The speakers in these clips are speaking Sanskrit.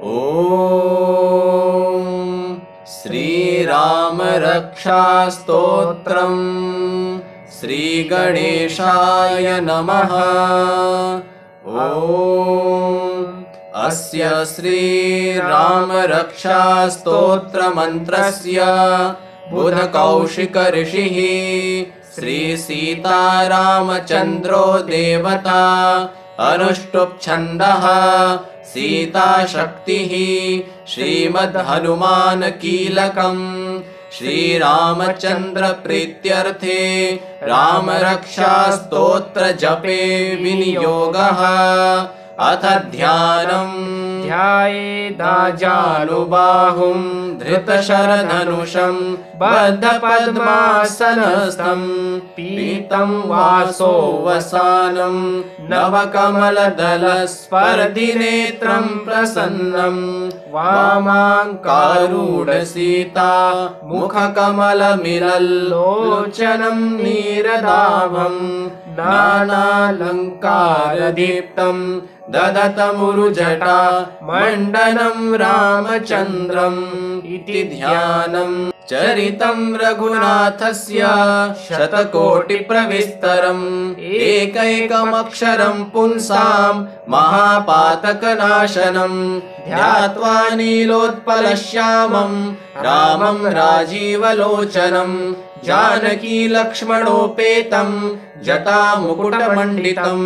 ॐ श्रीराम रक्षास्तोत्रम् श्रीगणेशाय नमः। ॐ अस्य श्रीराम रक्षास्तोत्रमन्त्रस्य बुधकौशिक ऋषिः श्री सीतारामचन्द्रो देवता अनुष्टुप् छन्दः सीताशक्तिः श्रीमद्हनुमान कीलकम् श्रीरामचन्द्र प्रीत्यर्थे रामरक्षा स्तोत्र जपे विनियोगः। अथ ध्यानम् ध्यायेदाजानुबाहुं धृतशरधनुषं बद्धपद्मासनस्थं पीतं वासो वसानं नवकमलदलस्पर्धिनेत्रं प्रसन्नं वामाङ्कारूढसीता मुखकमलमिलल्लोचनं नीरदाभं नानालङ्कारदीप्तं ददतमुरुजटा मण्डनं रामचन्द्रम् इति ध्यानम्। चरितं रघुनाथस्य शतकोटिप्रविस्तरम् एकैकमक्षरं पुंसां महापातकनाशनं ध्यात्वा नीलोत्पलश्यामं रामं राजीवलोचनं जानकी लक्ष्मणोपेतं जटामुकुटमण्डितं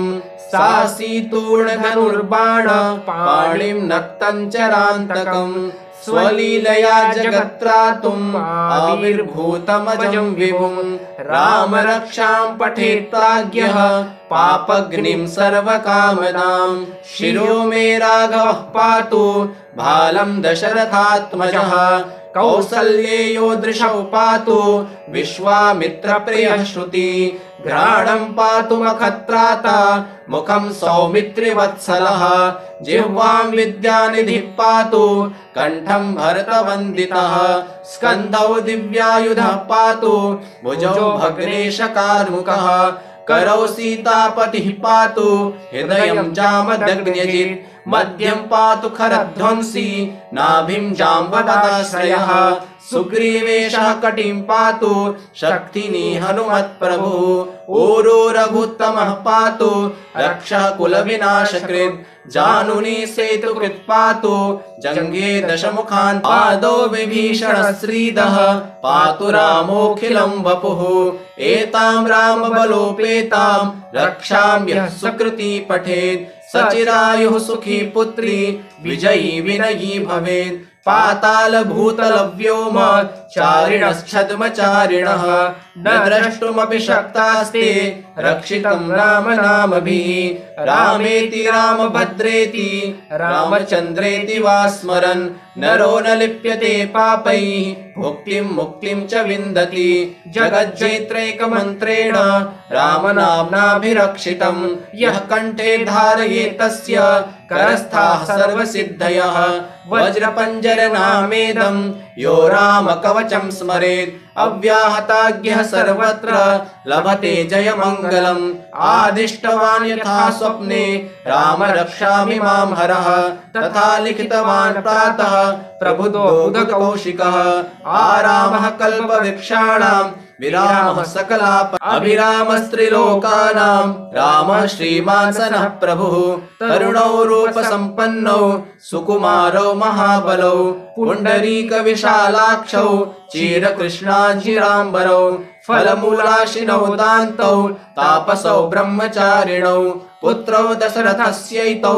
सासीतूर्णधनुर्बाण पाणिं नक्तं चरान्तकम् स्वलीलया जगत्त्रातुम् आविर्भूतमजं विभुं रामरक्षां पठेत् प्राज्ञः पापग्निं सर्वकामनां शिरो मे राघवः पातु भालं दशरथात्मजः कौसल्येयो दृशौ पातु विश्वामित्रप्रियः श्रुति घ्राणं पातु मखत्राता मुखं सौमित्रिवत्सलः जिह्वां विद्यानिधिः पातु कण्ठं भरतवन्दितः स्कन्धौ दिव्यायुधः पातु भुजौ भग्नेशकार्मुकः करौ सीतापतिः पातु हृदयं जामदग्न्यजित् मध्यं पातु खरध्वंसी नाभिं जाम्बवदाश्रयः सुग्रीवेशः कटिं पातु शक्तिनी हनुमत्प्रभुः ऊरो रघुत्तमः पातु रक्षः कुलविनाशकृत् जानुनी सेतुकृत् पातु जङ्गे दशमुखान् पादो विभीषणश्रीदः पातु रामोऽखिलं वपुः एतां रामबलोपेतां रक्षां यः सुकृती पठेत् सचिरायुः सुखी पुत्री विजयी विनयी भवेत् पाताल भूतल व्योम चारिणश्छद्मचारिणः न द्रष्टुमपि शक्तास्ते रक्षितं राम नामभिः रामेति रामभद्रेति रामचन्द्रेति वा स्मरन् नरो न लिप्यते पापैः भुक्तिं मुक्तिं च विन्दति जगज्जेत्रैकमन्त्रेण रामनाम्नाभिरक्षितं यः कण्ठे धारयेत् तस्य करस्थाः सर्वसिद्धयः वज्रपञ्जरनामेदं यो रामकवचं स्मरेत् अव्याहताज्ञः सर्वत्र लभते जयमङ्गलम् आदिष्टवान् यथा स्वप्ने राम रक्षामि मां हरः तथा लिखितवान् प्रातः प्रबुधो बुधकौशिकः आरामः कल्पवृक्षाणां विरामः सकलाप अभिरामस्त्रिलोकानां रामः श्रीमान् सनः प्रभुः तरुणौ रूपसम्पन्नौ सुकुमारौ महाबलौ पुण्डरीकविशालाक्षौ चीरकृष्णाजिराम्बरौ फलमूलाशिनौ दान्तौ तापसौ ब्रह्मचारिणौ पुत्रौ दशरथस्यैतौ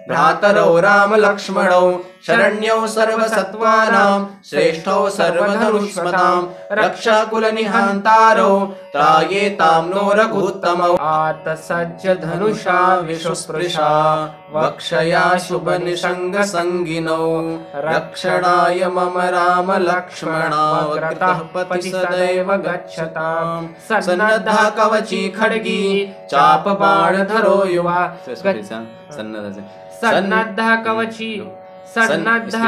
भ्रातरौ रामलक्ष्मणौ शरण्यौ सर्वसत्त्वानां श्रेष्ठौ सर्वधनुष्मतां रक्षाकुलनिहन्तारौ त्रायेतां नो रघुत्तमौ आतसज्ज धनुषा विशुस्पृशा वक्षया शुभनिषङ्गसङ्गिनौ रक्षणाय मम राम लक्ष्मणावकृतः पतिः सदैव गच्छताम् सन्नद्धा कवची खड्गी चापबाणधरो युवा सन्नद्धा कवची सन्नद्धा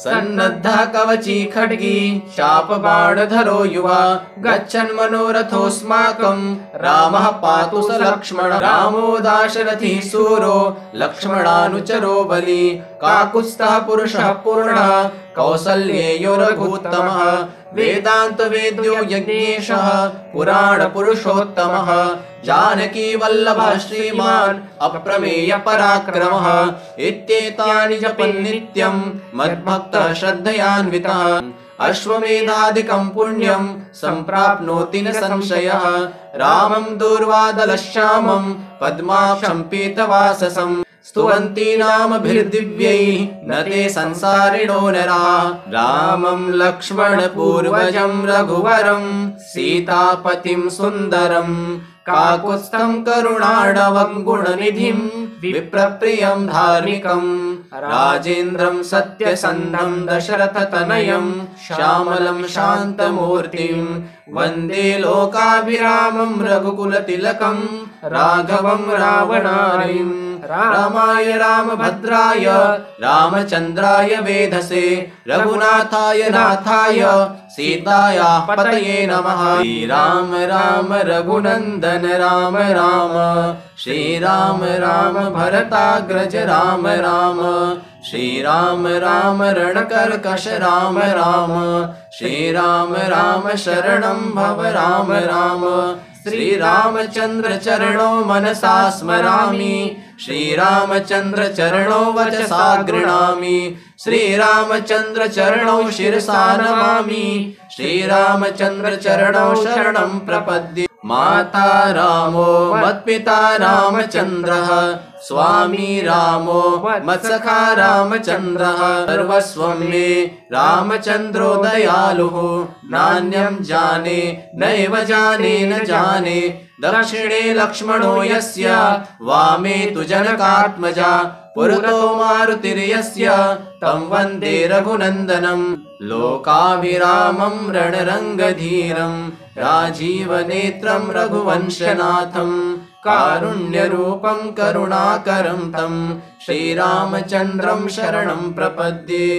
सन्नद्धः कवची खड्गी चापबाणधरो युवा गच्छन् मनोरथोऽस्माकं रामः पातु स लक्ष्मण रामो दाशरथी सूरो लक्ष्मणानुचरो बली काकुत्स्थः पुरुषः पूर्णः कौसल्येयो रघुत्तमः वेदांत वेद्यो यज्ञेशः पुराण पुरुषोत्तमः जानकी वल्लभः श्रीमान् अप्रमेय पराक्रमः इत्येतानि जपन् नित्यं मद्भक्तः श्रद्धयान्वितः अश्वमेधादिकं पुण्यं सम्प्राप्नोति न संशयः रामं दूर्वादलश्यामं पद्माक्षं पीतवाससं स्तुवन्ति नामभिर्दिव्यैः न ते संसारिणो नराः रामं लक्ष्मणपूर्वजं रघुवरं सीतापतिं सुन्दरं काकुत्स्थं करुणार्णवं गुणनिधिं विप्रप्रियं धार्मिकं राजेन्द्रं सत्यसन्धं दशरथतनयं श्यामलं शान्तमूर्तिं वन्दे लोकाभिरामं रघुकुलतिलकं राघवं रावणारिं रामाय रामभद्राय रामचन्द्राय वेधसे रघुनाथाय नाथाय सीतायाः पतये नमः श्रीराम राम रघुनन्दन राम राम श्रीराम राम भरताग्रज राम राम श्रीराम राम रणकर्कश राम राम श्रीराम राम शरणं भव राम राम श्रीरामचन्द्र चरणो मनसा स्मरामि श्रीरामचन्द्र चरणो वचसा गृह्णामि श्रीरामचन्द्र चरणौ शिरसा नमामि श्रीरामचन्द्र चरणौ शरणं प्रपद्ये माता रामो मत्पिता रामचन्द्रः स्वामी रामो मत्सखा रामचन्द्रः सर्वस्वं मे रामचन्द्रो दयालुः नान्यं जाने नैव जाने न जाने दक्षिणे लक्ष्मणो यस्य वामे तु जनकात्मजा पुरतो मारुतिर्यस्य तं वन्दे रघुनन्दनं लोकाभिरामं रणरङ्गधीरं राजीवनेत्रं रघुवंशनाथं कारुण्यरूपं करुणाकरं तं श्रीरामचन्द्रं शरणं प्रपद्ये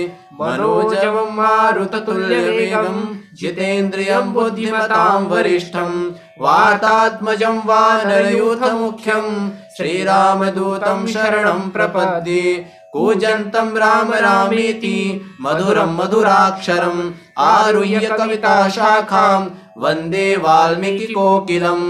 मनोजवं मारुततुल्यवेगं जितेन्द्रियं बुद्धिमतां वरिष्ठं वातात्मजं वानरयूथमुख्यं श्रीरामदूतं शरणं प्रपद्ये कूजन्तं राम रामेति मधुरं मधुराक्षरम् आरुह्य कविताशाखां वन्दे वाल्मीकिकोकिलम्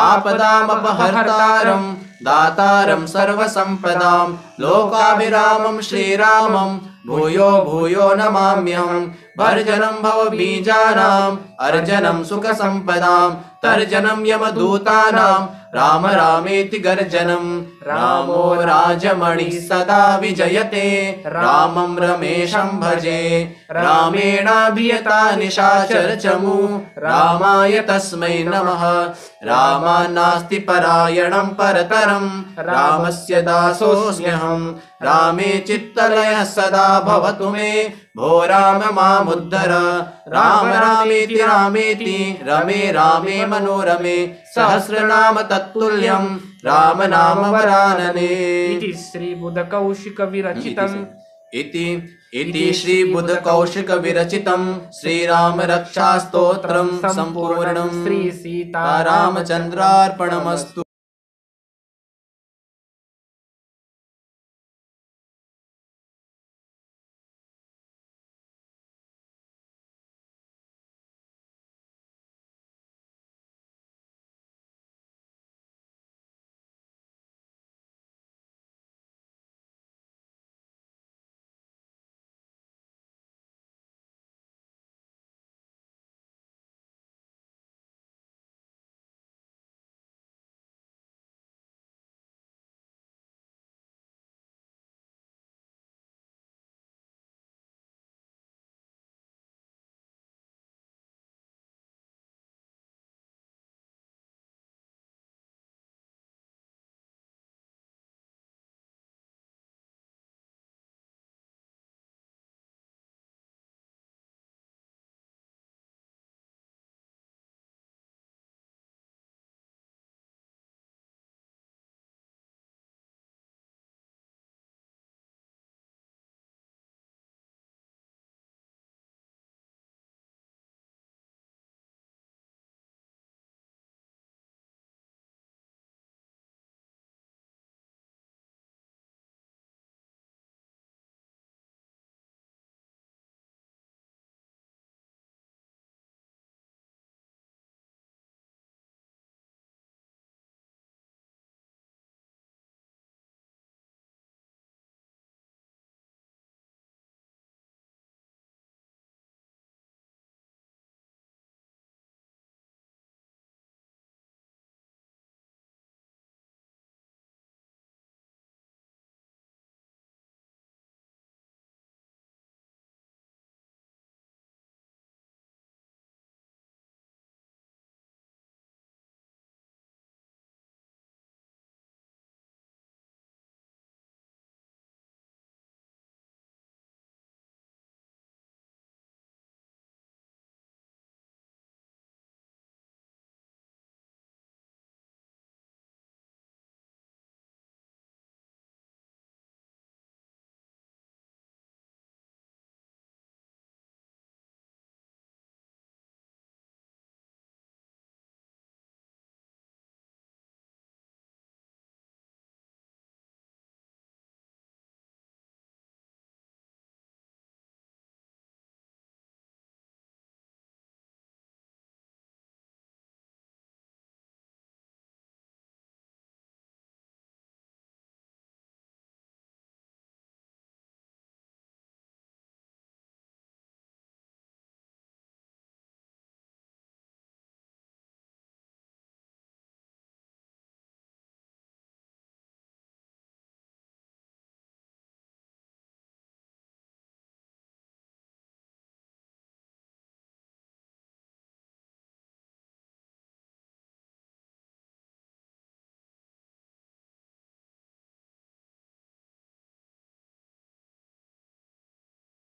आपदामपहर्तारं दातारं सर्वसम्पदां लोकाभिरामं श्रीरामं भूयो भूयो नमाम्यहं भर्जनं भवबीजानाम् अर्जनं सुखसम्पदां तर्जनं यमदूतानां राम रामेति गर्जनं रामो राजमणिः सदा विजयते रामं रमेशं भजे रामेणाभियता निशाचरचमू रामाय तस्मै नमः रामान्नास्ति परायणं परतरं रामस्य दासोऽस्म्यहं रामे चित्तलयः सदा भवतु मे भो राम मामुद्धर राम रामेति रामेति रमे रामे मनोरमे सहस्रनाम तत्तुल्यं राम नाम वरानने इति श्री बुधकौशिक विरचितम् इति श्री बुधकौशिक विरचितं श्रीराम रक्षास्तोत्रं सम्पूर्णं श्री सीता रामचन्द्रार्पणमस्तु।